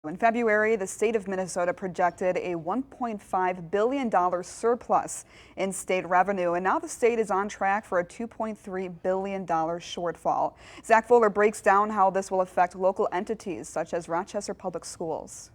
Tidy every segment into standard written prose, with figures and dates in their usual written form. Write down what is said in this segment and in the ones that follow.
In February, the state of Minnesota projected a $1.5 billion surplus in state revenue, and now the state is on track for a $2.3 billion shortfall. Zach Fuller breaks down how this will affect local entities such as Rochester Public Schools.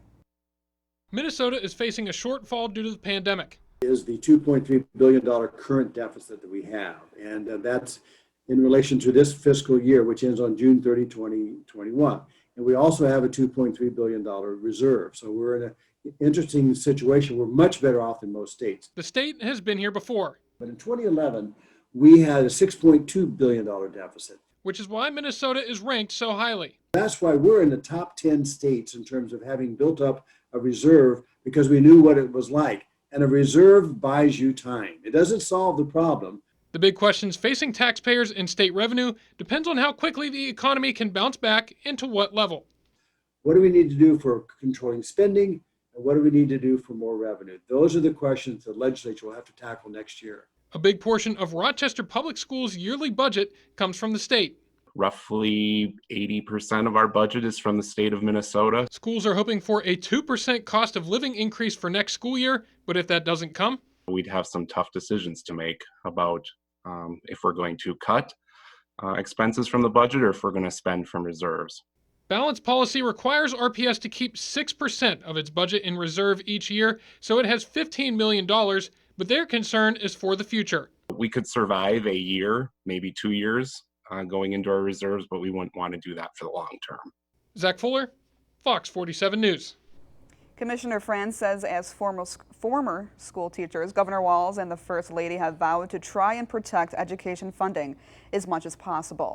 Minnesota is facing a shortfall due to the pandemic. Is the $2.3 billion current deficit that we have, and that's in relation to this fiscal year, which ends on June 30, 2021. And we also have a $2.3 billion reserve. So we're in an interesting situation. We're much better off than most states. The state has been here before. But in 2011, we had a $6.2 billion deficit. Which is why Minnesota is ranked so highly. That's why we're in the top 10 states in terms of having built up a reserve, because we knew what it was like. And a reserve buys you time. It doesn't solve the problem. The big questions facing taxpayers and state revenue depends on how quickly the economy can bounce back and to what level. What do we need to do for controlling spending, and what do we need to do for more revenue? Those are the questions the legislature will have to tackle next year. A big portion of Rochester Public Schools' yearly budget comes from the state. Roughly 80% of our budget is from the state of Minnesota. Schools are hoping for a 2% cost of living increase for next school year, but if that doesn't come, we'd have some tough decisions to make about if we're going to cut expenses from the budget or if we're going to spend from reserves. Balanced policy requires RPS to keep 6% of its budget in reserve each year, so it has $15 million, but their concern is for the future. We could survive a year, maybe 2 years going into our reserves, but we wouldn't want to do that for the long term. Zach Fuller, Fox 47 News. Commissioner Franz says as former school teachers, Governor Walz and the First Lady have vowed to try and protect education funding as much as possible.